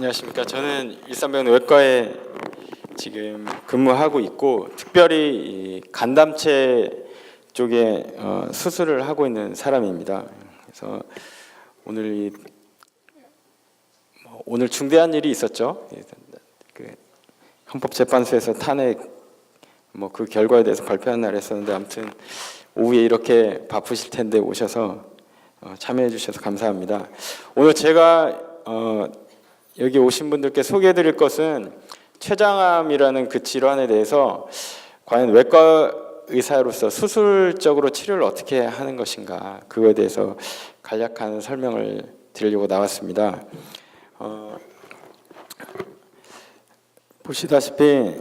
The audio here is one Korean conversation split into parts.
안녕하십니까. 저는 일산병원 외과에 지금 근무하고 있고, 특별히 이 간담체 쪽에 수술을 하고 있는 사람입니다. 그래서 오늘 중대한 일이 있었죠. 그 헌법재판소에서 탄핵 그 결과에 대해서 발표한 날 했었는데, 아무튼 오후에 이렇게 바쁘실 텐데 오셔서 참여해 주셔서 감사합니다. 오늘 제가 여기 오신 분들께 소개해 드릴 것은 췌장암이라는 그 질환에 대해서 과연 외과 의사로서 수술적으로 치료를 어떻게 하는 것인가, 그거에 대해서 간략한 설명을 드리려고 나왔습니다. 보시다시피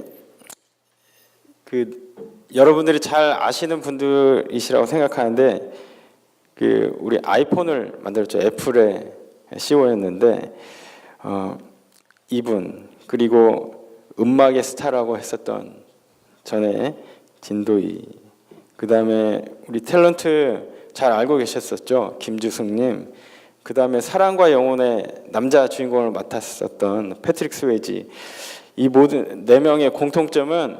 여러분들이 잘 아시는 분들이시라고 생각하는데, 우리 아이폰을 만들었죠. 애플의 CEO였는데 이분, 그리고 음악의 스타라고 했었던 전에 진도희, 그 다음에 우리 탤런트 잘 알고 계셨었죠. 김주승님, 그 다음에 사랑과 영혼의 남자 주인공을 맡았었던 패트릭 스웨이지. 이 모든 4명의 공통점은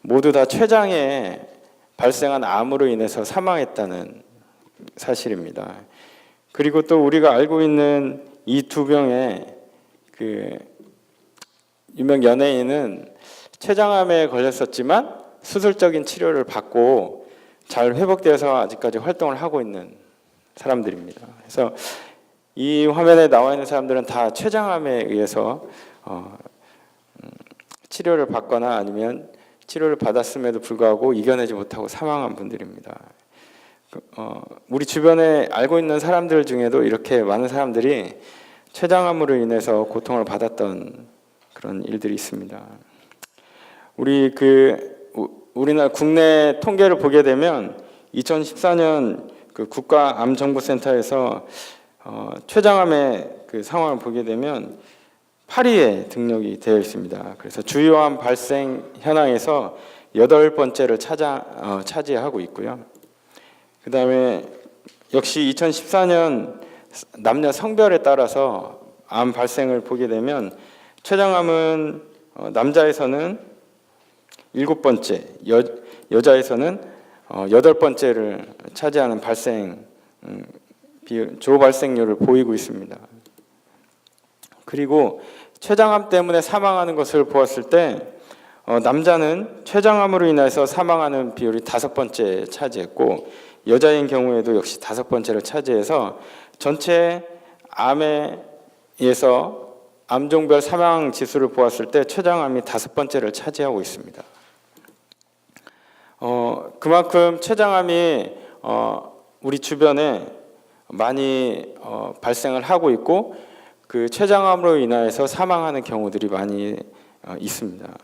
모두 다 췌장에 발생한 암으로 인해서 사망했다는 사실입니다. 그리고 또 우리가 알고 있는 이 2명의 유명 연예인은 췌장암에 걸렸었지만 수술적인 치료를 받고 잘 회복되어서 아직까지 활동을 하고 있는 사람들입니다. 그래서 이 화면에 나와 있는 사람들은 다 췌장암에 의해서 치료를 받거나 아니면 치료를 받았음에도 불구하고 이겨내지 못하고 사망한 분들입니다. 우리 주변에 알고 있는 사람들 중에도 이렇게 많은 사람들이 췌장암으로 인해서 고통을 받았던 그런 일들이 있습니다. 우리나라 국내 통계를 보게 되면 2014년 국가암정보센터에서 췌장암의 상황을 보게 되면 8위에 등록이 되어 있습니다. 그래서 주요암 발생 현황에서 8번째를 차지하고 있고요. 그 다음에 역시 2014년 남녀 성별에 따라서 암 발생을 보게 되면 췌장암은 남자에서는 7번째, 여자에서는 8번째를 차지하는 조발생률을 보이고 있습니다. 그리고 췌장암 때문에 사망하는 것을 보았을 때 남자는 췌장암으로 인해서 사망하는 비율이 5번째 차지했고, 여자인 경우에도 역시 5번째를 차지해서 전체 암에서 암종별 사망 지수를 보았을 때 췌장암이 5번째를 차지하고 있습니다. 그만큼 췌장암이 우리 주변에 많이 발생을 하고 있고, 그 췌장암으로 인해서 사망하는 경우들이 많이 있습니다.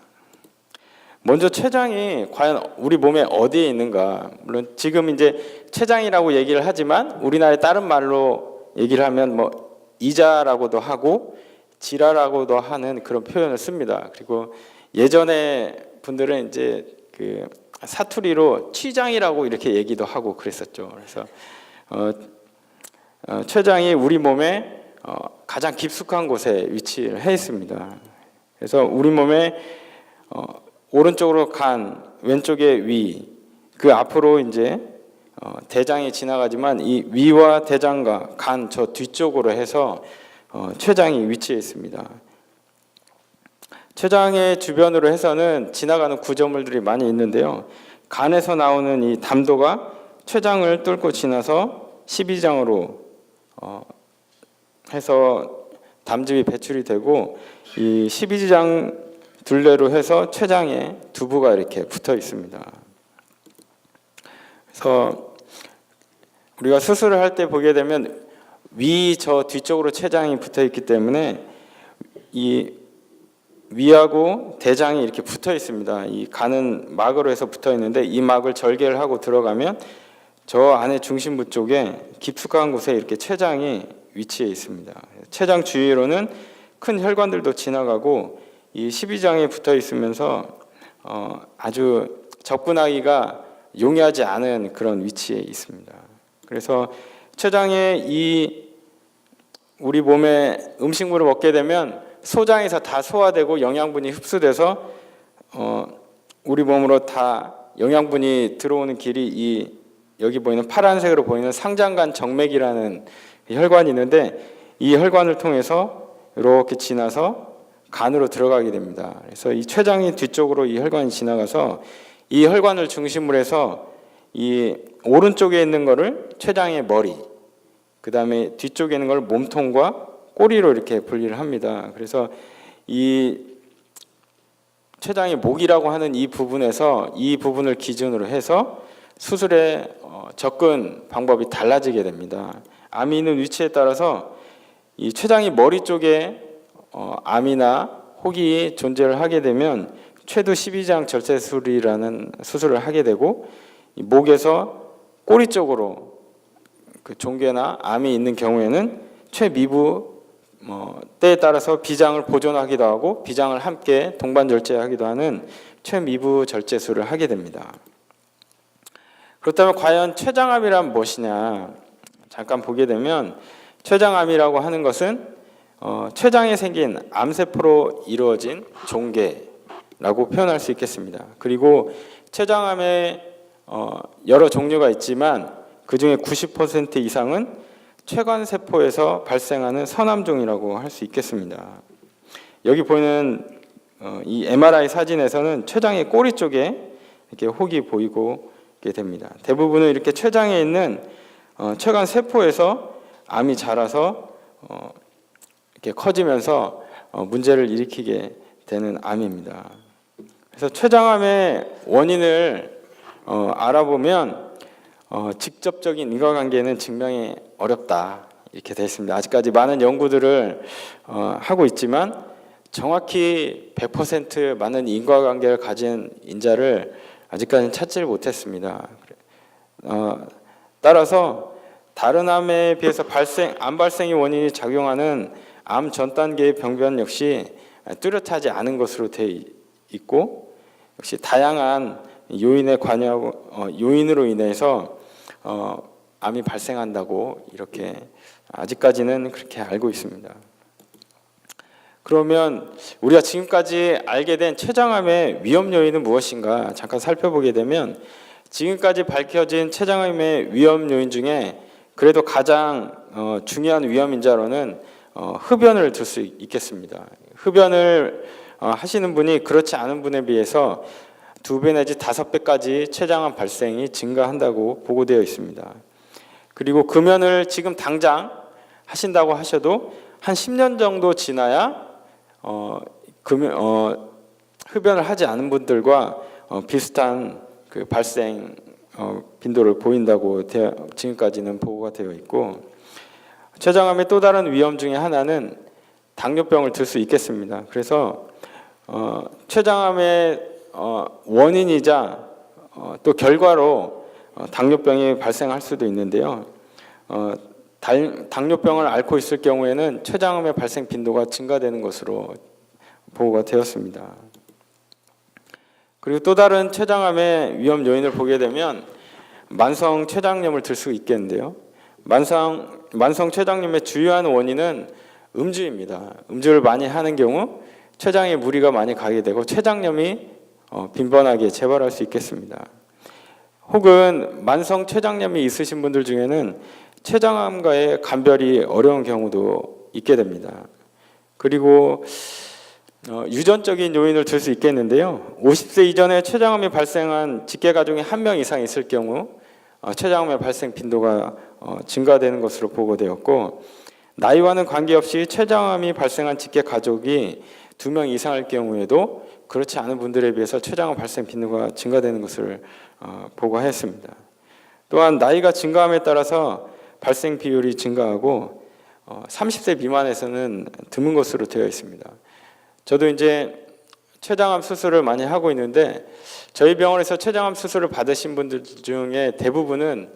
먼저 췌장이 과연 우리 몸에 어디에 있는가? 물론 지금 이제 췌장이라고 얘기를 하지만 우리나라의 다른 말로 얘기를 하면 이자라고도 하고 지라라고도 하는 그런 표현을 씁니다. 그리고 예전에 분들은 이제 사투리로 취장이라고 이렇게 얘기도 하고 그랬었죠. 그래서 췌장이 우리 몸에 가장 깊숙한 곳에 위치를 해 있습니다. 그래서 우리 몸에 오른쪽으로 간, 왼쪽에 위, 그 앞으로 이제 대장이 지나가지만 이 위와 대장과 간 저 뒤쪽으로 해서 췌장이 위치해 있습니다. 췌장의 주변으로 해서는 지나가는 구조물들이 많이 있는데요. 간에서 나오는 이 담도가 췌장을 뚫고 지나서 십이장으로 해서 담즙이 배출이 되고, 이 십이장 둘레로 해서 췌장에 두부가 이렇게 붙어 있습니다. 그래서 우리가 수술을 할 때 보게 되면 저 뒤쪽으로 췌장이 붙어 있기 때문에 이 위하고 대장이 이렇게 붙어 있습니다. 이 간은 막으로 해서 붙어 있는데 이 막을 절개를 하고 들어가면 저 안에 중심부 쪽에 깊숙한 곳에 이렇게 췌장이 위치해 있습니다. 췌장 주위로는 큰 혈관들도 지나가고 이 십이장에 붙어 있으면서 아주 접근하기가 용이하지 않은 그런 위치에 있습니다. 그래서 췌장에 우리 몸에 음식물을 먹게 되면 소장에서 다 소화되고 영양분이 흡수돼서 우리 몸으로 다 영양분이 들어오는 길이 여기 보이는 파란색으로 보이는 상장관 정맥이라는 혈관이 있는데, 이 혈관을 통해서 이렇게 지나서 간으로 들어가게 됩니다. 그래서 이 췌장이 뒤쪽으로 이 혈관이 지나가서 이 혈관을 중심으로 해서 이 오른쪽에 있는 거를 췌장의 머리, 그 다음에 뒤쪽에 있는 걸 몸통과 꼬리로 이렇게 분리를 합니다. 그래서 이 췌장의 목이라고 하는 이 부분에서 이 부분을 기준으로 해서 수술의 접근 방법이 달라지게 됩니다. 암이 있는 위치에 따라서 이 췌장이 머리 쪽에 암이나 혹이 존재를 하게 되면 췌두 12장 절제술이라는 수술을 하게 되고, 이 목에서 꼬리 쪽으로 그 종괴나 암이 있는 경우에는 췌미부 때에 따라서 비장을 보존하기도 하고 비장을 함께 동반 절제하기도 하는 췌미부 절제술을 하게 됩니다. 그렇다면 과연 췌장암이란 무엇이냐? 잠깐 보게 되면 췌장암이라고 하는 것은 췌장에 생긴 암세포로 이루어진 종괴라고 표현할 수 있겠습니다. 그리고 췌장암에 여러 종류가 있지만 그 중에 90% 이상은 췌관세포에서 발생하는 선암종이라고 할 수 있겠습니다. 여기 보이는 이 MRI 사진에서는 췌장의 꼬리 쪽에 이렇게 혹이 보이고 됩니다. 대부분은 이렇게 췌장에 있는 췌관세포에서 암이 자라서 이렇게 커지면서 문제를 일으키게 되는 암입니다. 그래서 췌장암의 원인을 알아보면 직접적인 인과관계는 증명이 어렵다 이렇게 되어 있습니다. 아직까지 많은 연구들을 하고 있지만 정확히 100% 많은 인과관계를 가진 인자를 아직까지는 찾지를 못했습니다. 따라서 다른 암에 비해서 암 발생의 원인이 작용하는 암 전 단계의 병변 역시 뚜렷하지 않은 것으로 되어 있고, 역시 다양한 요인에 관여하고 요인으로 인해서 암이 발생한다고 이렇게 아직까지는 그렇게 알고 있습니다. 그러면 우리가 지금까지 알게 된 췌장암의 위험 요인은 무엇인가 잠깐 살펴보게 되면, 지금까지 밝혀진 췌장암의 위험 요인 중에 그래도 가장 중요한 위험 인자로는 흡연을 들 수 있겠습니다. 흡연을 하시는 분이 그렇지 않은 분에 비해서 2배 내지 5배까지 췌장암 발생이 증가한다고 보고되어 있습니다. 그리고 금연을 지금 당장 하신다고 하셔도 한 10년 정도 지나야 흡연을 하지 않은 분들과 비슷한 그 발생 빈도를 보인다고 지금까지는 보고가 되어 있고, 췌장암의 또 다른 위험 중에 하나는 당뇨병을 들 수 있겠습니다. 그래서 췌장암의 원인이자 또 결과로 당뇨병이 발생할 수도 있는데요. 당뇨병을 앓고 있을 경우에는 췌장암의 발생 빈도가 증가되는 것으로 보고가 되었습니다. 그리고 또 다른 췌장암의 위험 요인을 보게 되면 만성 췌장염을 들 수 있겠는데요. 만성 췌장염의 주요한 원인은 음주입니다. 음주를 많이 하는 경우 췌장에 무리가 많이 가게 되고 췌장염이 빈번하게 재발할 수 있겠습니다. 혹은 만성 췌장염이 있으신 분들 중에는 췌장암과의 감별이 어려운 경우도 있게 됩니다. 그리고 유전적인 요인을 들 수 있겠는데요. 50세 이전에 췌장암이 발생한 직계가족이 1명 이상 있을 경우 췌장암의 발생 빈도가 증가되는 것으로 보고되었고, 나이와는 관계없이 췌장암이 발생한 직계가족이 2명 이상일 경우에도 그렇지 않은 분들에 비해서 췌장암 발생 빈도가 증가되는 것을 보고했습니다. 또한 나이가 증가함에 따라서 발생 비율이 증가하고 30세 미만에서는 드문 것으로 되어 있습니다. 저도 이제 췌장암 수술을 많이 하고 있는데, 저희 병원에서 췌장암 수술을 받으신 분들 중에 대부분은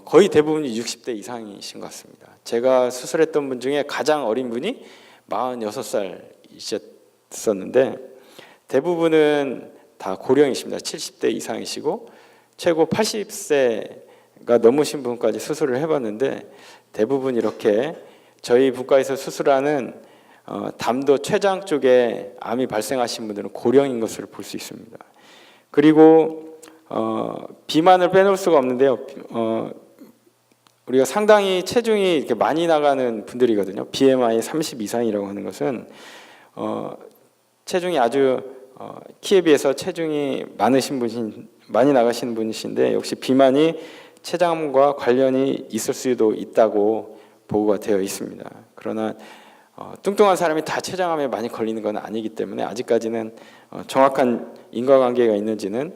거의 대부분이 60대 이상이신 것 같습니다. 제가 수술했던 분 중에 가장 어린 분이 46살이셨었는데 대부분은 다 고령이십니다. 70대 이상이시고 최고 80세가 넘으신 분까지 수술을 해봤는데, 대부분 이렇게 저희 분과에서 수술하는 담도 췌장 쪽에 암이 발생하신 분들은 고령인 것으로 볼 수 있습니다. 그리고 비만을 빼놓을 수가 없는데요. 우리가 상당히 체중이 이렇게 많이 나가는 분들이거든요. BMI 30 이상이라고 하는 것은 체중이 아주 키에 비해서 체중이 많이 나가시는 분이신데, 역시 비만이 췌장암과 관련이 있을 수도 있다고 보고가 되어 있습니다. 그러나 뚱뚱한 사람이 다 췌장암에 많이 걸리는 건 아니기 때문에 아직까지는 정확한 인과관계가 있는지는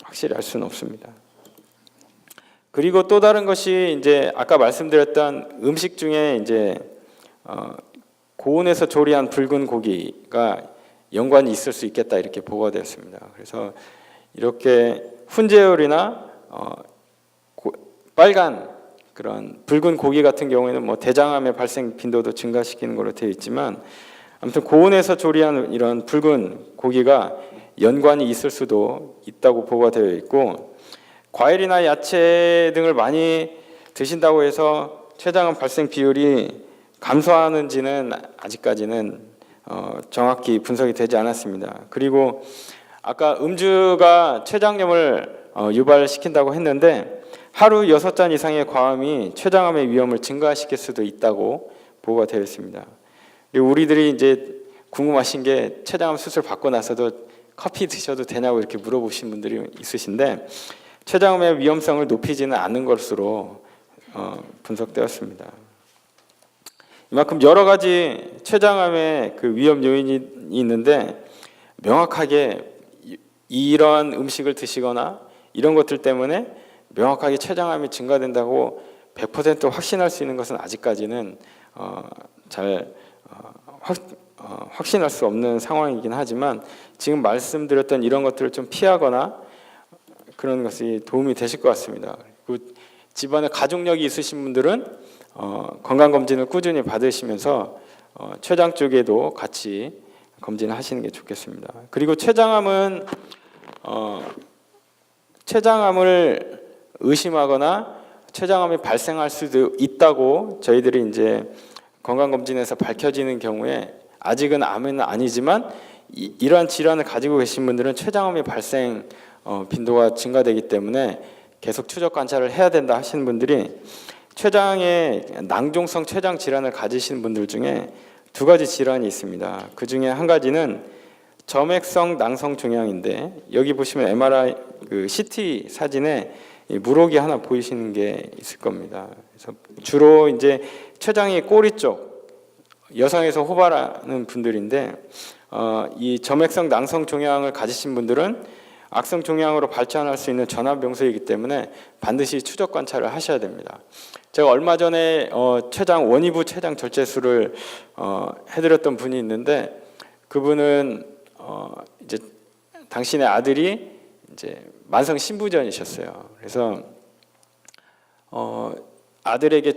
확실히 알 수는 없습니다. 그리고 또 다른 것이 이제 아까 말씀드렸던 음식 중에 이제 고온에서 조리한 붉은 고기가 연관이 있을 수 있겠다, 이렇게 보고가 되었습니다. 그래서 이렇게 훈제요리나 빨간 그런 붉은 고기 같은 경우에는 뭐 대장암의 발생 빈도도 증가시키는 걸로 되어 있지만, 아무튼 고온에서 조리한 이런 붉은 고기가 연관이 있을 수도 있다고 보고가 되어 있고, 과일이나 야채 등을 많이 드신다고 해서 췌장암 발생 비율이 감소하는지는 아직까지는 정확히 분석이 되지 않았습니다. 그리고 아까 음주가 췌장염을 유발시킨다고 했는데, 하루 6잔 이상의 과음이 췌장암의 위험을 증가시킬 수도 있다고 보고가 되어 있습니다. 그리고 우리들이 이제 궁금하신 게, 췌장암 수술 받고 나서도 커피 드셔도 되냐고 이렇게 물어보신 분들이 있으신데, 췌장암의 위험성을 높이지는 않는 것으로 분석되었습니다. 이만큼 여러 가지 췌장암의 그 위험 요인이 있는데, 명확하게 이런 음식을 드시거나 이런 것들 때문에 명확하게 췌장암이 증가된다고 100% 확신할 수 있는 것은 아직까지는 잘 확신할 수 없는 상황이긴 하지만, 지금 말씀드렸던 이런 것들을 좀 피하거나 그런 것이 도움이 되실 것 같습니다. 그리고 집안에 가족력이 있으신 분들은 건강검진을 꾸준히 받으시면서 췌장 쪽에도 같이 검진을 하시는 게 좋겠습니다. 그리고 췌장암은 췌장암을 의심하거나 췌장암이 발생할 수도 있다고 저희들이 이제 건강검진에서 밝혀지는 경우에, 아직은 암은 아니지만 이러한 질환을 가지고 계신 분들은 췌장암의 발생 빈도가 증가되기 때문에 계속 추적 관찰을 해야 된다 하시는 분들이, 췌장에 낭종성 췌장 질환을 가지신 분들 중에 두 가지 질환이 있습니다. 그 중에 한 가지는 점액성 낭성 종양인데, 여기 보시면 MRI 그 CT 사진에 물혹이 하나 보이시는 게 있을 겁니다. 그래서 주로 이제 췌장이 꼬리 쪽, 여성에서 호발하는 분들인데, 이 점액성 낭성 종양을 가지신 분들은 악성 종양으로 발전할 수 있는 전환병소이기 때문에 반드시 추적 관찰을 하셔야 됩니다. 제가 얼마 전에 원위부 췌장 절제술을 해드렸던 분이 있는데, 그분은 이제 당신의 아들이 이제 만성 신부전이셨어요. 그래서 아들에게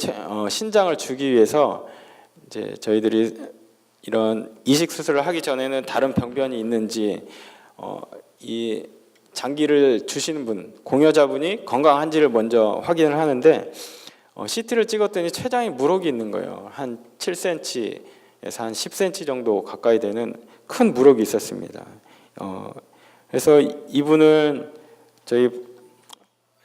신장을 주기 위해서 이제 저희들이 이런 이식 수술을 하기 전에는 다른 병변이 있는지 이 장기를 주시는 분, 공여자분이 건강한지를 먼저 확인을 하는데, CT를 찍었더니 췌장에 물혹이 있는 거예요. 한 7cm에서 한 10cm 정도 가까이 되는 큰 물혹이 있었습니다. 그래서 이분은 저희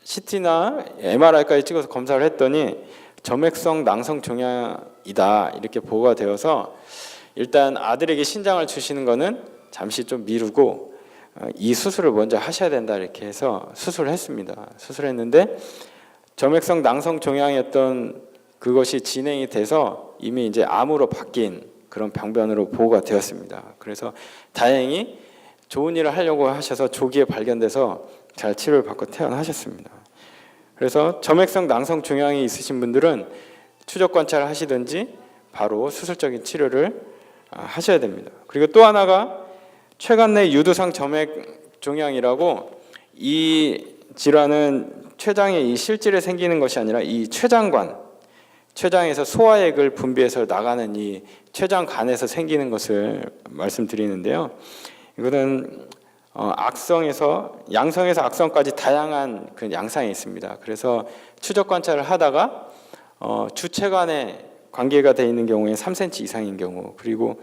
CT나 MRI까지 찍어서 검사를 했더니 점액성 낭성 종양이다, 이렇게 보고가 되어서 일단 아들에게 신장을 주시는 거는 잠시 좀 미루고 이 수술을 먼저 하셔야 된다, 이렇게 해서 수술을 했습니다. 수술했는데 점액성 낭성 종양이었던 그것이 진행이 돼서 이미 이제 암으로 바뀐 그런 병변으로 보고가 되었습니다. 그래서 다행히 좋은 일을 하려고 하셔서 조기에 발견돼서 잘 치료를 받고 퇴원하셨습니다. 그래서 점액성 낭성 종양이 있으신 분들은 추적 관찰을 하시든지 바로 수술적인 치료를 하셔야 됩니다. 그리고 또 하나가 췌간내 유두상 점액 종양이라고, 이 질환은 췌장에 이 실질에 생기는 것이 아니라 이 췌장관, 췌장에서 소화액을 분비해서 나가는 이 췌장관에서 생기는 것을 말씀드리는데요. 이거는 악성에서 양성에서 악성까지 다양한 그 양상이 있습니다. 그래서 추적 관찰을 하다가 주체간에 관계가 돼 있는 경우에 3cm 이상인 경우, 그리고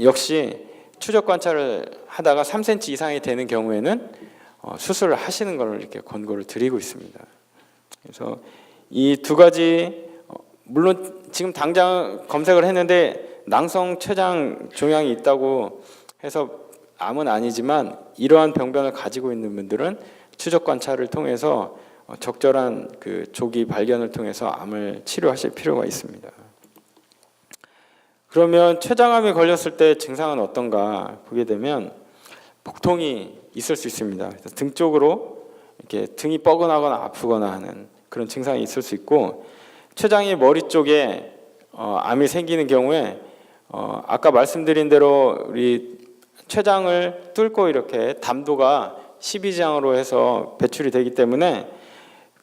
역시 추적 관찰을 하다가 3cm 이상이 되는 경우에는 수술을 하시는 걸 이렇게 권고를 드리고 있습니다. 그래서 이 두 가지, 물론 지금 당장 검색을 했는데 낭성 췌장 종양이 있다고 해서 암은 아니지만, 이러한 병변을 가지고 있는 분들은 추적 관찰을 통해서 적절한 그 조기 발견을 통해서 암을 치료하실 필요가 있습니다. 그러면 췌장암이 걸렸을 때 증상은 어떤가 보게 되면 복통이 있을 수 있습니다. 그래서 등 쪽으로 이렇게 등이 뻐근하거나 아프거나 하는 그런 증상이 있을 수 있고, 췌장이 머리 쪽에 암이 생기는 경우에 아까 말씀드린 대로 우리 췌장을 뚫고 이렇게 담도가 12지장으로 해서 배출이 되기 때문에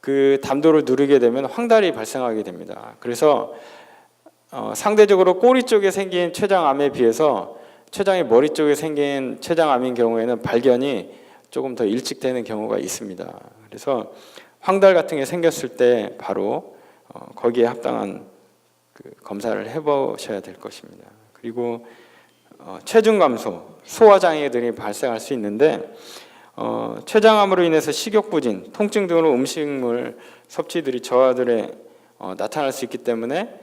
그 담도를 누르게 되면 황달이 발생하게 됩니다. 그래서 상대적으로 꼬리 쪽에 생긴 췌장암에 비해서 췌장이 머리 쪽에 생긴 췌장암인 경우에는 발견이 조금 더 일찍 되는 경우가 있습니다. 그래서 황달 같은 게 생겼을 때 바로 거기에 합당한 그 검사를 해보셔야 될 것입니다. 그리고 체중 감소, 소화 장애들이 발생할 수 있는데, 췌장암으로 인해서 식욕부진, 통증 등으로 음식물 섭취들이 저하들에 나타날 수 있기 때문에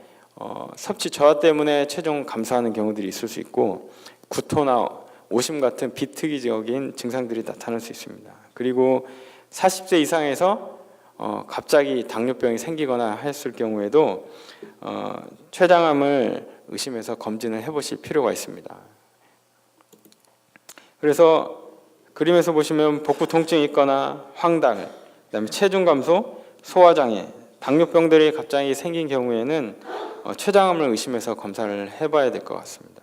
섭취 저하 때문에 체중 감소하는 경우들이 있을 수 있고, 구토나 오심 같은 비특이적인 증상들이 나타날 수 있습니다. 그리고 40세 이상에서 갑자기 당뇨병이 생기거나 했을 경우에도 췌장암을 의심해서 검진을 해보실 필요가 있습니다. 그래서 그림에서 보시면 복부 통증이 있거나 황달, 그다음에 체중 감소, 소화장애, 당뇨병들이 갑자기 생긴 경우에는 췌장암을 의심해서 검사를 해봐야 될 것 같습니다.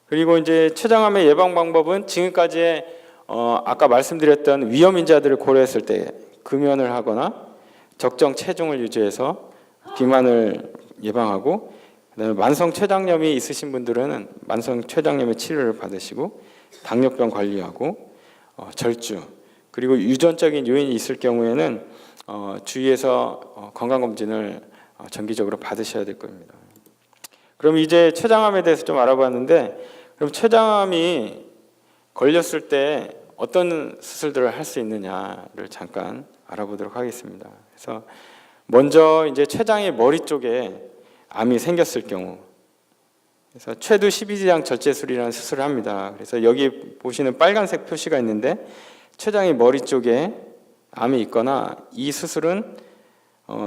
그리고 이제 췌장암의 예방 방법은 지금까지의 아까 말씀드렸던 위험 인자들을 고려했을 때 금연을 하거나 적정 체중을 유지해서 비만을 예방하고, 그다음에 만성 췌장염이 있으신 분들은 만성 췌장염의 치료를 받으시고, 당뇨병 관리하고, 절주, 그리고 유전적인 요인이 있을 경우에는 주위에서 건강검진을 정기적으로 받으셔야 될 겁니다. 그럼 이제 췌장암에 대해서 좀 알아봤는데, 그럼 췌장암이 걸렸을 때 어떤 수술들을 할 수 있느냐를 잠깐 알아보도록 하겠습니다. 그래서 먼저 이제 췌장의 머리 쪽에 암이 생겼을 경우, 그래서 췌두 12지장 절제술이라는 수술을 합니다. 그래서 여기 보시는 빨간색 표시가 있는데, 췌장의 머리 쪽에 암이 있거나, 이 수술은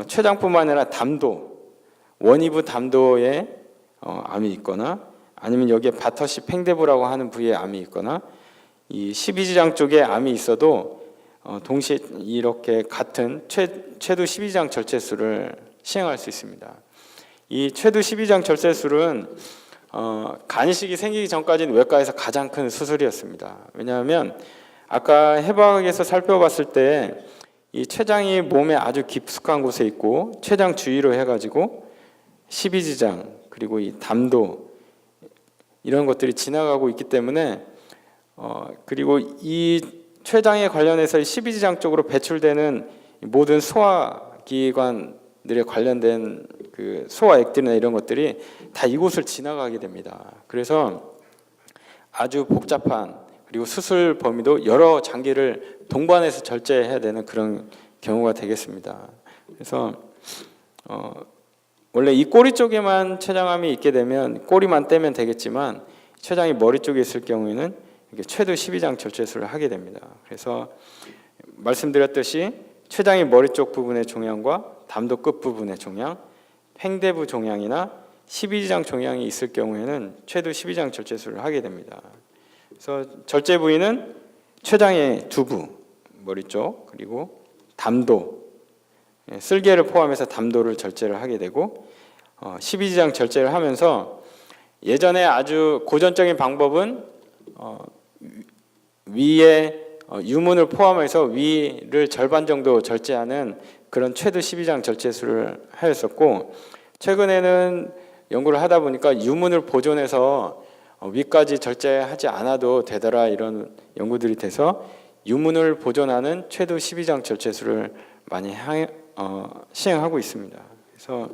췌장뿐만 아니라 담도, 원위부 담도에 암이 있거나, 아니면 여기에 바터시 팽대부라고 하는 부위에 암이 있거나, 이 12지장 쪽에 암이 있어도 동시에 이렇게 같은 췌두 12지장 절제술을 시행할 수 있습니다. 이 췌두 12지장 절제술은 간이식이 생기기 전까지는 외과에서 가장 큰 수술이었습니다. 왜냐하면 아까 해부학에서 살펴봤을 때 이 췌장이 몸에 아주 깊숙한 곳에 있고, 췌장 주위로 해가지고 12지장 그리고 이 담도 이런 것들이 지나가고 있기 때문에 그리고 이 췌장에 관련해서 12지장 쪽으로 배출되는 모든 소화기관들에 관련된 그 소화액들이나 이런 것들이 다 이곳을 지나가게 됩니다. 그래서 아주 복잡한, 그리고 수술 범위도 여러 장기를 동반해서 절제해야 되는 그런 경우가 되겠습니다. 그래서 원래 이 꼬리 쪽에만 췌장암이 있게 되면 꼬리만 떼면 되겠지만, 췌장이 머리 쪽에 있을 경우에는 이렇게 췌두 12지장 절제술을 하게 됩니다. 그래서 말씀드렸듯이 췌장이 머리 쪽 부분의 종양과 담도 끝 부분의 종양, 팽대부 종양이나 12지장 종양이 있을 경우에는 췌두 12지장 절제술을 하게 됩니다. 그래서 절제 부위는 췌장의 두부, 머리 쪽, 그리고 담도, 쓸개를 포함해서 담도를 절제를 하게 되고, 12지장 절제를 하면서 예전에 아주 고전적인 방법은 위에 유문을 포함해서 위를 절반 정도 절제하는 그런 췌두 12지장 절제술을 하였었고, 최근에는 연구를 하다 보니까 유문을 보존해서 위까지 절제하지 않아도 되더라, 이런 연구들이 돼서 유문을 보존하는 췌두 12지장 절제술을 많이 시행하고 있습니다. 그래서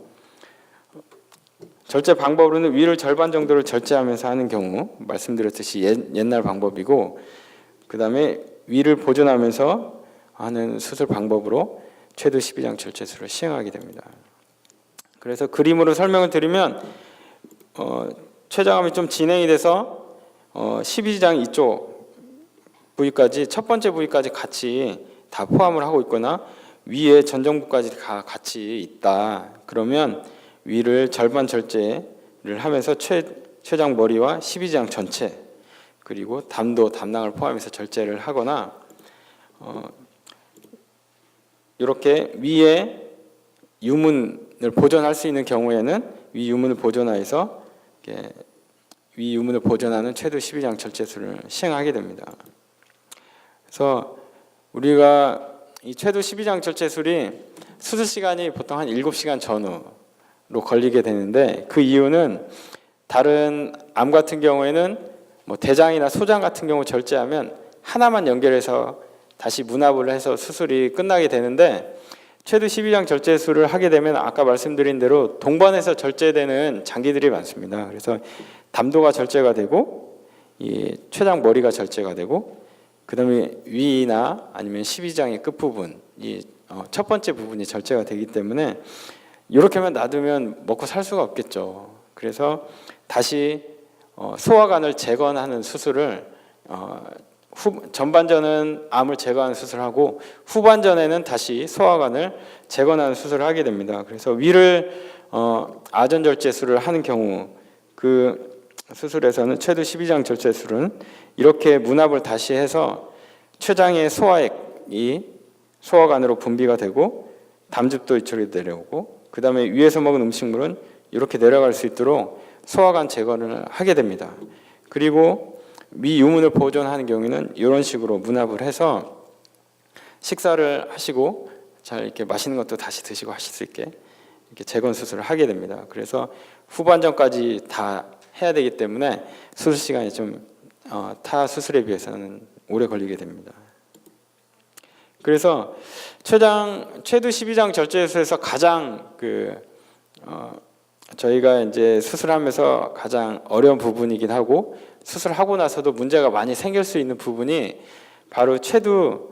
절제 방법으로는 위를 절반 정도를 절제하면서 하는 경우 말씀드렸듯이 옛날 방법이고, 그 다음에 위를 보존하면서 하는 수술 방법으로 최두 12장 절제술을 시행하게 됩니다. 그래서 그림으로 설명을 드리면 췌장암이 좀 진행이 돼서 12장 이쪽 부위까지, 첫 번째 부위까지 같이 다 포함을 하고 있거나 위에 전정부까지 다 같이 있다. 그러면 위를 절반 절제를 하면서 췌장 머리와 12장 전체, 그리고 담도, 담낭을 포함해서 절제를 하거나 이렇게 위에 유문을 보존할 수 있는 경우에는 위 유문을 보존하여서 위 유문을 보존하는 최두 12장 절제술을 시행하게 됩니다. 그래서 우리가 이 최두 12장 절제술이 수술 시간이 보통 한 7시간 전후로 걸리게 되는데, 그 이유는 다른 암 같은 경우에는 뭐 대장이나 소장 같은 경우 절제하면 하나만 연결해서 다시 문합을 해서 수술이 끝나게 되는데, 최두 12장 절제술을 하게 되면 아까 말씀드린 대로 동반해서 절제되는 장기들이 많습니다. 그래서 담도가 절제가 되고 이 췌장 머리가 절제가 되고, 그 다음에 위나 아니면 12장의 끝부분, 이 첫 번째 부분이 절제가 되기 때문에 이렇게만 놔두면 먹고 살 수가 없겠죠. 그래서 다시 소화관을 재건하는 수술을 전반전은 암을 제거하는 수술을 하고 후반전에는 다시 소화관을 재건하는 수술을 하게 됩니다. 그래서 위를 아전절제술을 하는 경우 그 수술에서는 최두 12장 절제술은 이렇게 문합을 다시 해서 췌장의 소화액이 소화관으로 분비가 되고 담즙도 이쪽에 내려오고, 그 다음에 위에서 먹은 음식물은 이렇게 내려갈 수 있도록 소화관 재건을 하게 됩니다. 그리고 위 유문을 보존하는 경우에는 이런 식으로 문합을 해서 식사를 하시고 잘 이렇게 맛있는 것도 다시 드시고 하실 수 있게 이렇게 재건 수술을 하게 됩니다. 그래서 후반전까지 다 해야 되기 때문에 수술 시간이 좀 타 수술에 비해서는 오래 걸리게 됩니다. 그래서 최두 12장 절제술에서 가장 저희가 이제 수술하면서 가장 어려운 부분이긴 하고, 수술하고 나서도 문제가 많이 생길 수 있는 부분이 바로 췌장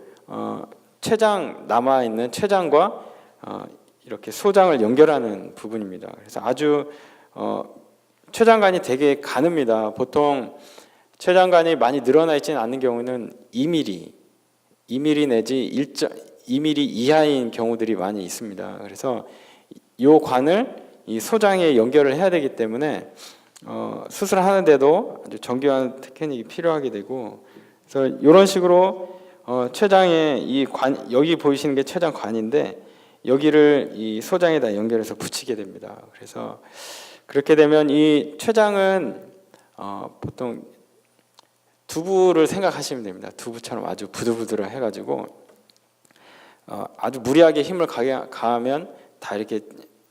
남아 있는 췌장과 이렇게 소장을 연결하는 부분입니다. 그래서 아주 췌장관이 되게 가늡니다. 보통 췌장관이 많이 늘어나 있지는 않는 경우는 2mm 내지 2mm 이하인 경우들이 많이 있습니다. 그래서 이 관을 이 소장에 연결을 해야 되기 때문에 수술하는데도 아주 정교한 테크닉이 필요하게 되고, 그래서 이런 식으로 췌장에 이 관, 여기 보이시는 게 췌장관인데 여기를 이 소장에다 연결해서 붙이게 됩니다. 그래서 그렇게 되면 이 췌장은 보통 두부를 생각하시면 됩니다. 두부처럼 아주 부들부들 해가지고 아주 무리하게 힘을 가하면 다 이렇게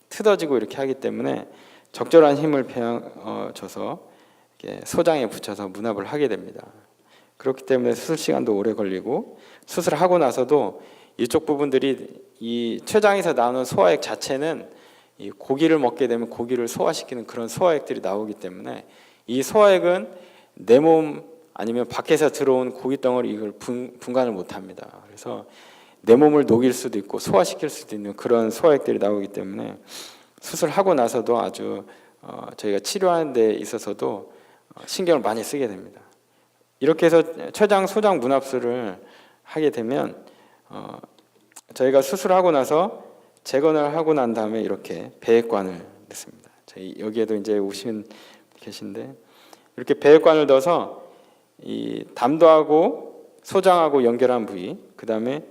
틀어지고 이렇게 하기 때문에 적절한 힘을 줘서 이렇게 소장에 붙여서 문합을 하게 됩니다. 그렇기 때문에 수술 시간도 오래 걸리고, 수술하고 나서도 이쪽 부분들이 이 췌장에서 나오는 소화액 자체는 이 고기를 먹게 되면 고기를 소화시키는 그런 소화액들이 나오기 때문에 이 소화액은 내 몸 아니면 밖에서 들어온 고기 덩어리 이걸 분간을 못합니다. 그래서 내 몸을 녹일 수도 있고 소화시킬 수도 있는 그런 소화액들이 나오기 때문에 수술하고 나서도 아주 저희가 치료하는 데 있어서도 신경을 많이 쓰게 됩니다. 이렇게 해서 췌장 소장 문합술을 하게 되면 저희가 수술하고 나서 재건을 하고 난 다음에 이렇게 배액관을 넣습니다. 저희 여기에도 이제 오신 계신데 이렇게 배액관을 넣어서 이 담도하고 소장하고 연결한 부위, 그 다음에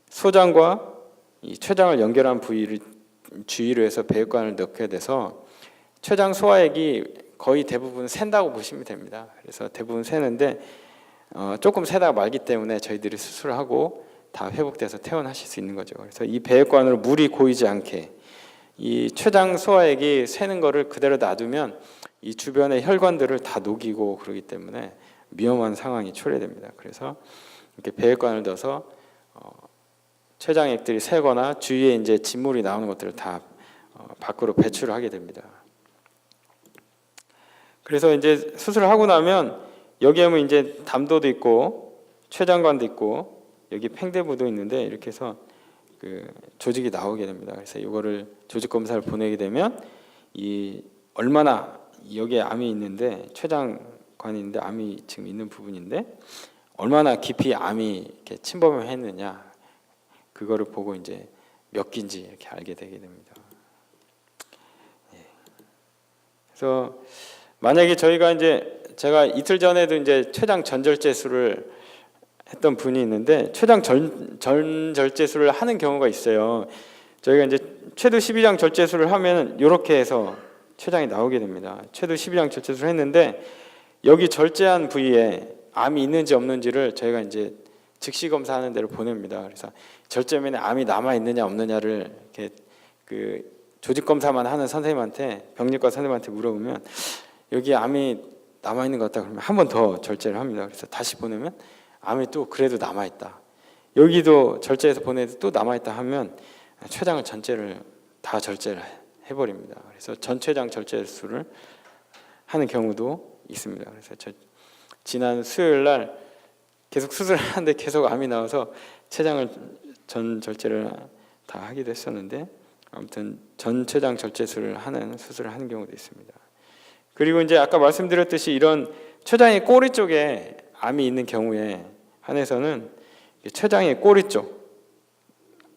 소장과 이 췌장을 연결한 부위를 주위로 해서 배액관을 넣게 돼서 췌장 소화액이 거의 대부분 샌다고 보시면 됩니다. 그래서 대부분 새는데 조금 새다가 말기 때문에 저희들이 수술을 하고 다 회복돼서 퇴원하실 수 있는 거죠. 그래서 이 배액관으로 물이 고이지 않게 이 췌장 소화액이 새는 거를 그대로 놔두면 이 주변의 혈관들을 다 녹이고 그러기 때문에 위험한 상황이 초래됩니다. 그래서 이렇게 배액관을 넣어서 췌장액들이 새거나 주위에 이제 진물이 나오는 것들을 다 밖으로 배출을 하게 됩니다. 그래서 이제 수술을 하고 나면 여기에 보면 이제 담도도 있고 췌장관도 있고 여기 팽대부도 있는데 이렇게 해서 그 조직이 나오게 됩니다. 그래서 이거를 조직 검사를 보내게 되면 이 얼마나 여기에 암이 있는데 췌장관이 있는데 암이 지금 있는 부분인데 얼마나 깊이 암이 이렇게 침범했느냐 그거를 보고 이제 몇 기인지 이렇게 알게 되게 됩니다. 그래서 만약에 저희가 이제 제가 이틀 전에도 이제 췌장 전절제술을 했던 분이 있는데 췌장 전절제술을 하는 경우가 있어요. 저희가 이제 췌도 12장 절제술을 하면 이렇게 해서 췌장이 나오게 됩니다. 췌도 12장 절제술을 했는데 여기 절제한 부위에 암이 있는지 없는지를 저희가 이제 즉시 검사하는 데로 보냅니다. 그래서 절제면에 암이 남아 있느냐 없느냐를 이렇게 그 조직 검사만 하는 선생님한테 병리과 선생님한테 물어보면 여기 암이 남아 있는 것 같다 그러면 한 번 더 절제를 합니다. 그래서 다시 보내면 암이 또 그래도 남아 있다. 여기도 절제해서 보내도 또 남아 있다 하면 췌장을 전체를 다 절제를 해버립니다. 그래서 전췌장 절제술을 하는 경우도 있습니다. 그래서 지난 수요일 날 계속 수술을 하는데 계속 암이 나와서 췌장을 전 절제를 다 하기도 했었는데 아무튼 전췌장 절제술을 하는 수술을 하는 경우도 있습니다. 그리고 이제 아까 말씀드렸듯이 이런 췌장의 꼬리 쪽에 암이 있는 경우에 한해서는 췌장의 꼬리 쪽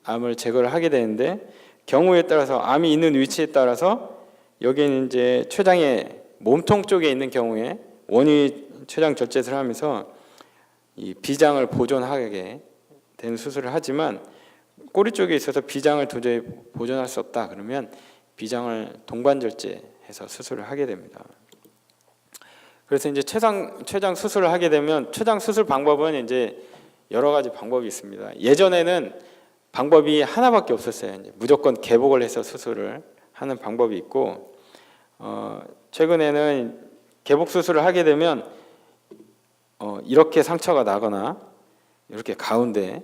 암을 제거를 하게 되는데 경우에 따라서 암이 있는 위치에 따라서 여기는 이제 췌장의 몸통 쪽에 있는 경우에 원위 췌장 절제술을 하면서 이 비장을 보존하게 되는 수술을 하지만 꼬리 쪽에 있어서 비장을 도저히 보존할 수 없다 그러면 비장을 동반 절제해서 수술을 하게 됩니다. 그래서 이제 췌장 수술을 하게 되면 췌장 수술 방법은 이제 여러 가지 방법이 있습니다. 예전에는 방법이 하나밖에 없었어요. 이제 무조건 개복을 해서 수술을 하는 방법이 있고 최근에는 개복 수술을 하게 되면 이렇게 상처가 나거나 이렇게 가운데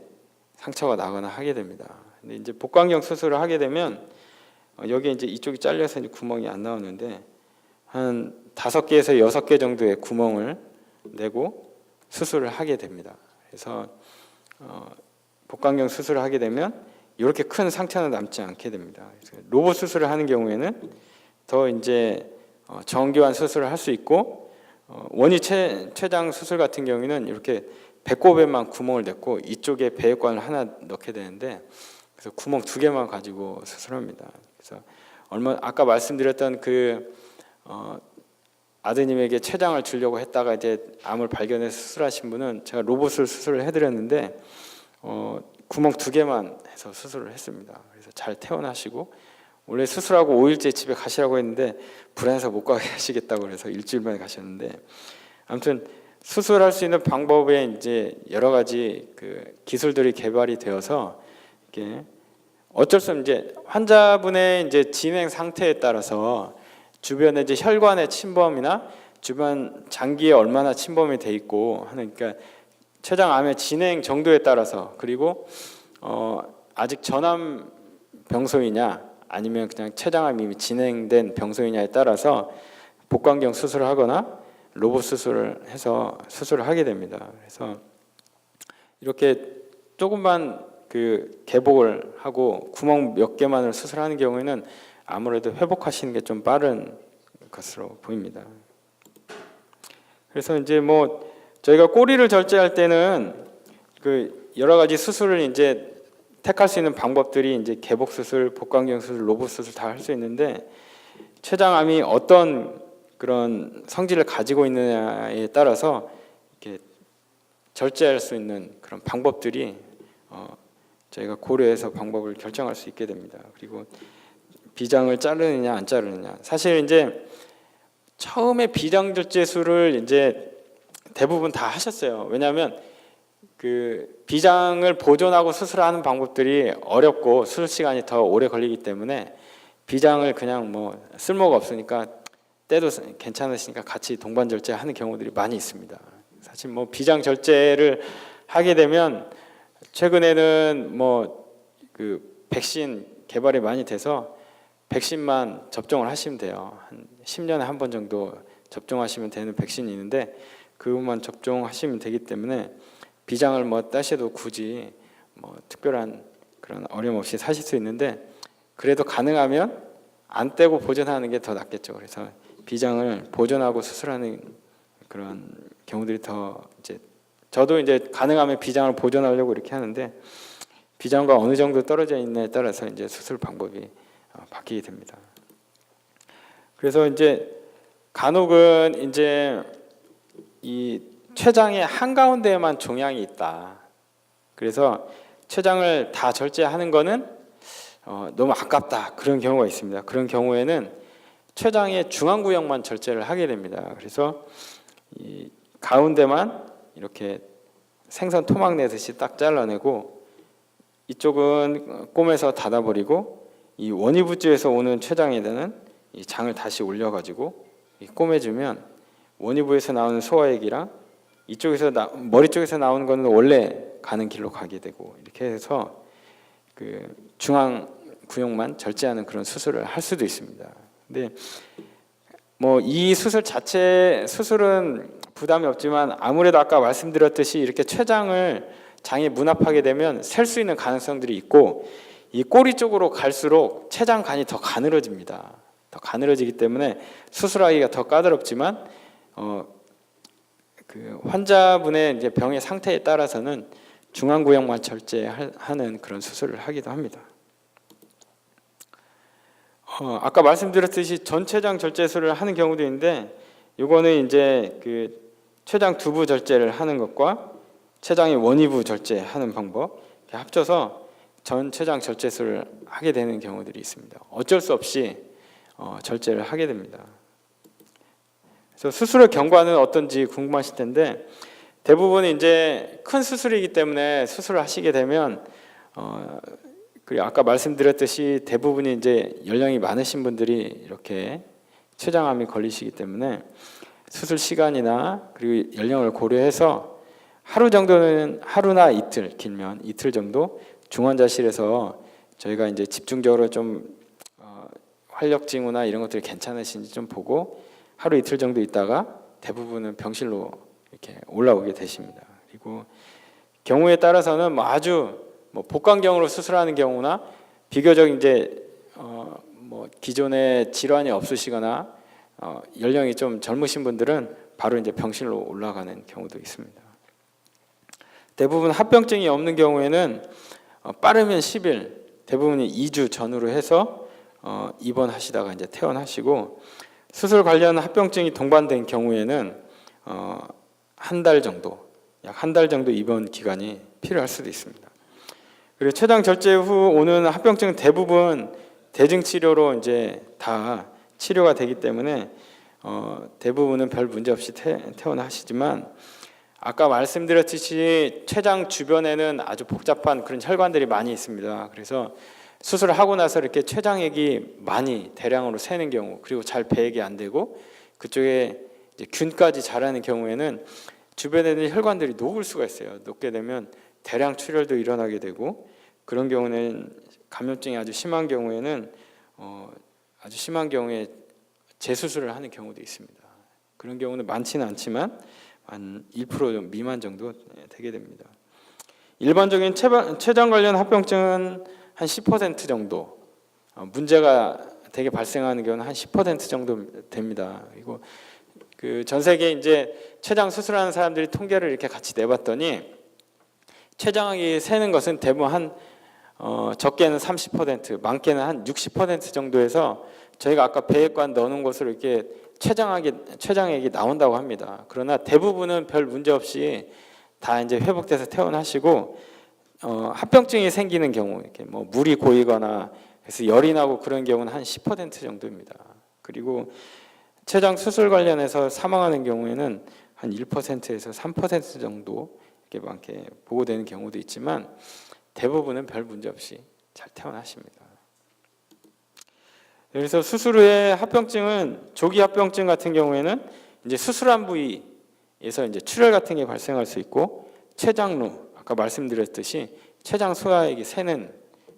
상처가 나거나 하게 됩니다. 근데 이제 복강경 수술을 하게 되면 여기 이제 이쪽이 잘려서 이제 구멍이 안 나오는데 한 5개에서 6개 정도의 구멍을 내고 수술을 하게 됩니다. 그래서 복강경 수술을 하게 되면 이렇게 큰 상처는 남지 않게 됩니다. 그래서 로봇 수술을 하는 경우에는 더 이제 정교한 수술을 할 수 있고 원위 췌장 수술 같은 경우에는 이렇게 배꼽에만 구멍을 냈고 이쪽에 배액관을 하나 넣게 되는데 그래서 구멍 2개만 가지고 수술합니다. 그래서 아까 말씀드렸던 그 아드님에게 췌장을 주려고 했다가 이제 암을 발견해서 수술하신 분은 제가 로봇을 수술을 해드렸는데 구멍 2개만 해서 수술을 했습니다. 그래서 잘 퇴원하시고 원래 수술하고 5일째 집에 가시라고 했는데 불안해서 못 가게 하시겠다고 그래서 일주일 만에 가셨는데 아무튼 수술할 수 있는 방법에 이제 여러 가지 그 기술들이 개발이 되어서 이렇게 어쩔 수 없이 이제 환자분의 이제 진행 상태에 따라서 주변에 이제 혈관의 침범이나 주변 장기에 얼마나 침범이 돼 있고 하는 그러니까 췌장암의 진행 정도에 따라서 그리고 아직 전암 병소이냐 아니면 그냥 췌장암이 진행된 병소이냐에 따라서 복강경 수술을 하거나 로봇 수술을 해서 수술을 하게 됩니다. 그래서 이렇게 조금만 그 개복을 하고 구멍 몇 개만을 수술하는 경우에는 아무래도 회복하시는 게 좀 빠른 것으로 보입니다. 그래서 이제 뭐 저희가 꼬리를 절제할 때는 그 여러 가지 수술을 이제 택할 수 있는 방법들이 이제 개복 수술, 복강경 수술, 로봇 수술 다 할 수 있는데 췌장암이 어떤 그런 성질을 가지고 있느냐에 따라서 이렇게 절제할 수 있는 그런 방법들이 저희가 고려해서 방법을 결정할 수 있게 됩니다. 그리고 비장을 자르느냐 안 자르느냐 사실 이제 처음에 비장 절제술을 이제 대부분 다 하셨어요. 왜냐하면 그 비장을 보존하고 수술하는 방법들이 어렵고 수술 시간이 더 오래 걸리기 때문에 비장을 그냥 뭐 쓸모가 없으니까 때도 괜찮으시니까 같이 동반 절제하는 경우들이 많이 있습니다. 사실 뭐 비장 절제를 하게 되면 최근에는 뭐 그 백신 개발이 많이 돼서 백신만 접종을 하시면 돼요. 한 10년에 한 번 정도 접종하시면 되는 백신이 있는데 그것만 접종하시면 되기 때문에 비장을 뭐 따셔도 굳이 뭐 특별한 그런 어려움 없이 사실 수 있는데 그래도 가능하면 안 떼고 보존하는 게 더 낫겠죠. 그래서 비장을 보존하고 수술하는 그런 경우들이 더 이제 저도 이제 가능하면 비장을 보존하려고 이렇게 하는데 비장과 어느 정도 떨어져 있느냐에 따라서 이제 수술 방법이 바뀌게 됩니다. 그래서 이제 간혹은 이제 이 췌장의 한가운데에만 종양이 있다. 그래서 췌장을 다 절제하는 거는 너무 아깝다. 그런 경우가 있습니다. 그런 경우에는 췌장의 중앙구역만 절제를 하게 됩니다. 그래서 이 가운데만 이렇게 생선 토막 내듯이 딱 잘라내고 이쪽은 꿰매서 닫아버리고 이 원위부주에서 오는 췌장에는 이 장을 다시 올려가지고 꿰매주면 원위부에서 나오는 소화액이랑 이쪽에서 머리 쪽에서 나오는 거는 원래 가는 길로 가게 되고 이렇게 해서 그 중앙 구역만 절제하는 그런 수술을 할 수도 있습니다. 근데 뭐 이 수술은 부담이 없지만 아무래도 아까 말씀드렸듯이 이렇게 췌장을 장에 문합하게 되면 셀 수 있는 가능성들이 있고 이 꼬리 쪽으로 갈수록 췌장간이 더 가늘어집니다. 더 가늘어지기 때문에 수술하기가 더 까다롭지만 그 환자분의 이제 병의 상태에 따라서는 중앙구역만 절제하는 그런 수술을 하기도 합니다. 아까 말씀드렸듯이 전췌장 절제술을 하는 경우도 있는데 이거는 이제 그 췌장 두부 절제를 하는 것과 췌장의 원위부 절제하는 방법 이렇게 합쳐서 전췌장 절제술을 하게 되는 경우들이 있습니다. 어쩔 수 없이 절제를 하게 됩니다. 그래서 수술의 경과는 어떤지 궁금하실 텐데 대부분 이제 큰 수술이기 때문에 수술을 하시게 되면 그리고 아까 말씀드렸듯이 대부분이 이제 연령이 많으신 분들이 이렇게 췌장암이 걸리시기 때문에 수술 시간이나 그리고 연령을 고려해서 하루 정도는 하루나 이틀 길면 이틀 정도 중환자실에서 저희가 이제 집중적으로 좀 활력 징후나 이런 것들이 괜찮으신지 좀 보고 하루 이틀 정도 있다가 대부분은 병실로 이렇게 올라오게 되십니다. 그리고 경우에 따라서는 뭐 아주 복강경으로 수술하는 경우나 비교적 이제 뭐 기존에 질환이 없으시거나 연령이 좀 젊으신 분들은 바로 이제 병실로 올라가는 경우도 있습니다. 대부분 합병증이 없는 경우에는 빠르면 10일, 대부분이 2주 전후로 해서 입원하시다가 이제 퇴원하시고 수술 관련 합병증이 동반된 경우에는 한 달 정도, 약 한 달 정도 입원 기간이 필요할 수도 있습니다. 그리고 췌장 절제 후 오는 합병증은 대부분 대증 치료로 이제 다 치료가 되기 때문에 대부분은 별 문제 없이 퇴원하시지만 아까 말씀드렸듯이 췌장 주변에는 아주 복잡한 그런 혈관들이 많이 있습니다. 그래서 수술을 하고 나서 이렇게 췌장액이 많이 대량으로 새는 경우 그리고 잘 배액이 안 되고 그쪽에 이제 균까지 자라는 경우에는 주변에 있는 혈관들이 녹을 수가 있어요. 녹게 되면 대량 출혈도 일어나게 되고 그런 경우는 감염증이 아주 심한 경우에는 아주 심한 경우에 재수술을 하는 경우도 있습니다. 그런 경우는 많지는 않지만 한 1% 미만 정도 되게 됩니다. 일반적인 췌장 관련 합병증은 한 10% 정도 문제가 되게 발생하는 경우는 한 10% 정도 됩니다. 그리고 그 전 세계 이제 췌장 수술하는 사람들이 통계를 이렇게 같이 내봤더니 췌장이 새는 것은 대부분 한 적게는 30%, 많게는 한 60% 정도에서 저희가 아까 배액관 넣는 것으로 이렇게 췌장액이 나온다고 합니다. 그러나 대부분은 별 문제 없이 다 이제 회복돼서 퇴원하시고 합병증이 생기는 경우 이렇게 뭐 물이 고이거나 그래서 열이 나고 그런 경우는 한 10% 정도입니다. 그리고 췌장 수술 관련해서 사망하는 경우에는 한 1%에서 3% 정도 이렇게 많게 보고되는 경우도 있지만 대부분은 별 문제 없이 잘 퇴원하십니다. 그래서 수술 후에 합병증은 조기 합병증 같은 경우에는 이제 수술한 부위에서 이제 출혈 같은 게 발생할 수 있고 췌장루 아까 말씀드렸듯이 췌장 소화액이 새는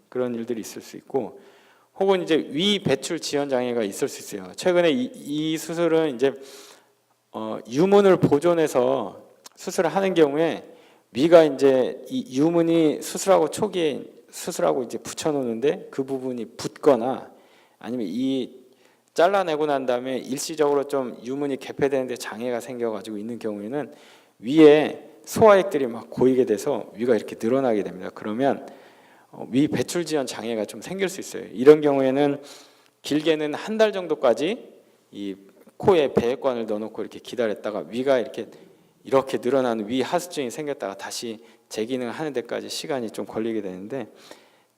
그런 일들이 있을 수 있고 혹은 이제 위 배출 지연 장애가 있을 수 있어요. 최근에 이 수술은 이제 유문을 보존해서 수술을 하는 경우에 위가 이제 이 유문이 수술하고 초기에 수술하고 이제 붙여놓는데 그 부분이 붓거나 아니면 이 잘라내고 난 다음에 일시적으로 좀 유문이 개폐되는데 장애가 생겨가지고 있는 경우에는 위에 소화액들이 막 고이게 돼서 위가 이렇게 늘어나게 됩니다. 그러면 위 배출 지연 장애가 좀 생길 수 있어요. 이런 경우에는 길게는 한 달 정도까지 이 코에 배액관을 넣어놓고 이렇게 기다렸다가 위가 이렇게 늘어나는 위 하수증이 생겼다가 다시 재기능을 하는 데까지 시간이 좀 걸리게 되는데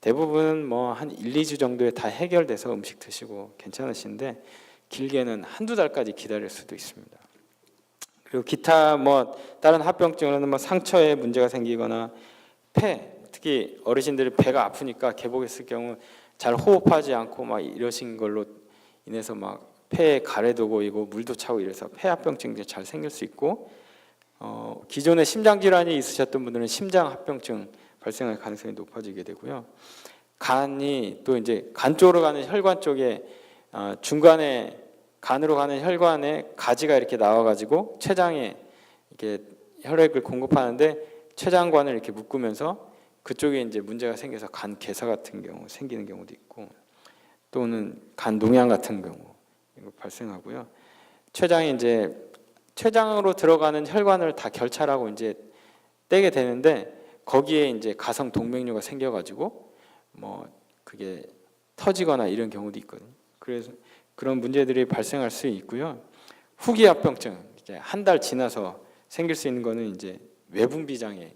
대부분은 뭐 한 1, 2주 정도에 다 해결돼서 음식 드시고 괜찮으신데 길게는 한두 달까지 기다릴 수도 있습니다. 그리고 기타 뭐 다른 합병증으로는 뭐 상처에 문제가 생기거나 폐, 특히 어르신들이 배가 아프니까 개복했을 경우 잘 호흡하지 않고 막 이러신 걸로 인해서 막 폐에 가래도 고이고 물도 차고 이래서 폐합병증이 잘 생길 수 있고 기존에 심장 질환이 있으셨던 분들은 심장 합병증 발생할 가능성이 높아지게 되고요. 간이 또 이제 간 쪽으로 가는 혈관 쪽에 중간에 간으로 가는 혈관에 가지가 이렇게 나와가지고 췌장에 이렇게 혈액을 공급하는데 췌장관을 이렇게 묶으면서 그쪽에 이제 문제가 생겨서 간 괴사 같은 경우 생기는 경우도 있고 또는 간 농양 같은 경우 이거 발생하고요. 췌장이 이제 췌장으로 들어가는 혈관을 다 결찰하고 이제 떼게 되는데 거기에 이제 가성 동맥류가 생겨가지고 뭐 그게 터지거나 이런 경우도 있거든요. 그래서 그런 문제들이 발생할 수 있고요. 후기합병증 이제 한 달 지나서 생길 수 있는 거는 이제 외분비 장애.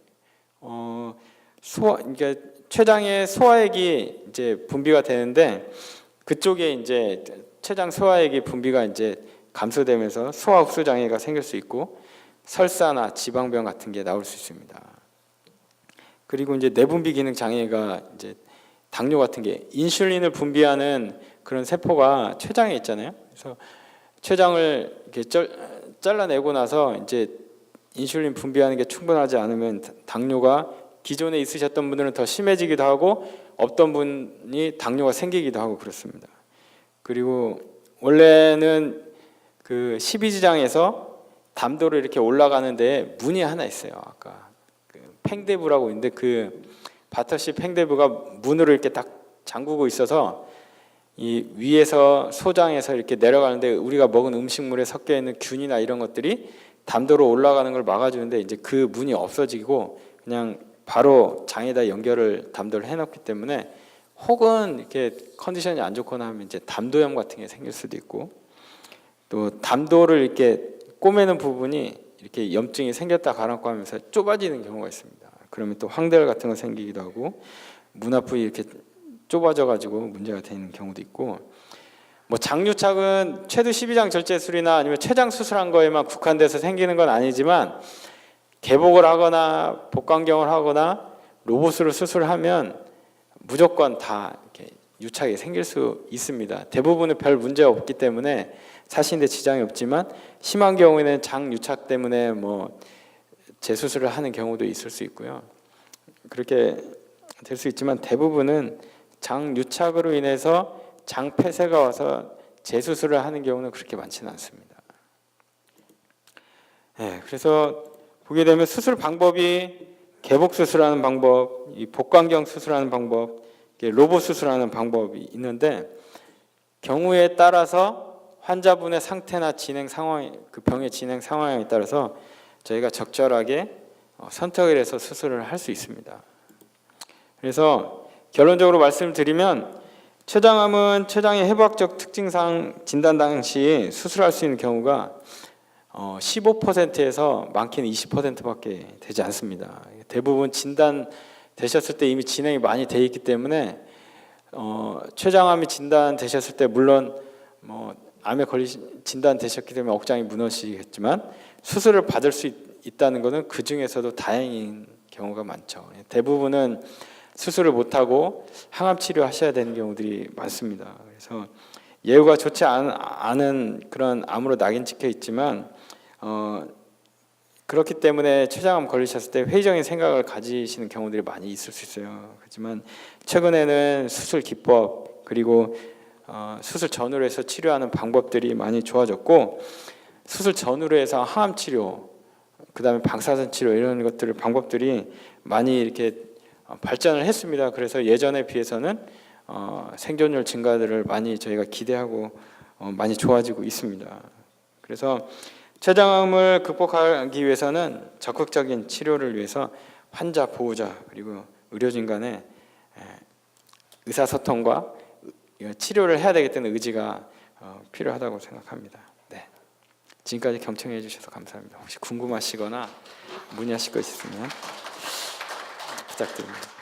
그러니까 췌장에 소화액이 이제 분비가 되는데 그쪽에 이제 췌장 소화액이 분비가 이제 감소되면서 소화 흡수 장애가 생길 수 있고 설사나 지방병 같은 게 나올 수 있습니다. 그리고 이제 내분비 기능 장애가 이제 당뇨 같은 게 인슐린을 분비하는 그런 세포가 췌장에 있잖아요. 그래서 췌장을 이렇게 잘라내고 나서 이제 인슐린 분비하는 게 충분하지 않으면 당뇨가 기존에 있으셨던 분들은 더 심해지기도 하고 없던 분이 당뇨가 생기기도 하고 그렇습니다. 그리고 원래는 그 십이지장에서 담도로 이렇게 올라가는데 문이 하나 있어요. 아까 그 팽대부라고 있는데 그 바터시 팽대부가 문으로 이렇게 딱 잠그고 있어서 이 위에서 소장에서 이렇게 내려가는데 우리가 먹은 음식물에 섞여 있는 균이나 이런 것들이 담도로 올라가는 걸 막아주는데 이제 그 문이 없어지고 그냥 바로 장에다 연결을 담도를 해놓기 때문에 혹은 이렇게 컨디션이 안 좋거나 하면 이제 담도염 같은 게 생길 수도 있고 또 담도를 이렇게 꼬매는 부분이 이렇게 염증이 생겼다 가라앉고 하면서 좁아지는 경우가 있습니다. 그러면 또 황대열 같은 거 생기기도 하고 문 앞이 이렇게 좁아져 가지고 문제가 되는 경우도 있고 뭐 장유착은 최두 12장 절제술이나 아니면 췌장 수술한 거에만 국한돼서 생기는 건 아니지만 개복을 하거나 복강경을 하거나 로봇으로 수술하면 무조건 다 이렇게 유착이 생길 수 있습니다. 대부분은 별 문제 없기 때문에 사시는데 지장이 없지만 심한 경우에는 장 유착 때문에 뭐 재수술을 하는 경우도 있을 수 있고요. 그렇게 될 수 있지만 대부분은 장 유착으로 인해서 장 폐쇄가 와서 재수술을 하는 경우는 그렇게 많지는 않습니다. 네, 그래서 보게 되면 수술 방법이 개복 수술하는 방법, 이 복강경 수술하는 방법, 로봇 수술하는 방법이 있는데 경우에 따라서 환자분의 상태나 진행 상황, 그 병의 진행 상황에 따라서 저희가 적절하게 선택을 해서 수술을 할 수 있습니다. 그래서 결론적으로 말씀드리면 췌장암은 췌장의 해부학적 특징상 진단 당시 수술할 수 있는 경우가 15%에서 많게는 20%밖에 되지 않습니다. 대부분 진단 되셨을 때 이미 진행이 많이 돼 있기 때문에 췌장암이 진단 되셨을 때 물론 뭐 암에 진단 되셨기 때문에 억장이 무너지겠지만 수술을 받을 수 있다는 것은 그 중에서도 다행인 경우가 많죠. 대부분은 수술을 못하고 항암 치료하셔야 되는 경우들이 많습니다. 그래서 예후가 좋지 않은 그런 암으로 낙인 찍혀 있지만 그렇기 때문에 췌장암 걸리셨을 때 회의적인 생각을 가지시는 경우들이 많이 있을 수 있어요. 하지만 최근에는 수술 기법 그리고 수술 전후로 해서 치료하는 방법들이 많이 좋아졌고 수술 전후로 해서 항암 치료, 그다음에 방사선 치료 이런 것들 방법들이 많이 이렇게 발전을 했습니다. 그래서 예전에 비해서는 생존율 증가들을 많이 저희가 기대하고 많이 좋아지고 있습니다. 그래서 췌장암을 극복하기 위해서는 적극적인 치료를 위해서 환자, 보호자 그리고 의료진 간의 의사소통과 치료를 해야 되겠다는 의지가 필요하다고 생각합니다. 네. 지금까지 경청해 주셔서 감사합니다. 혹시 궁금하시거나 문의하실 것 있으면 부탁드립니다.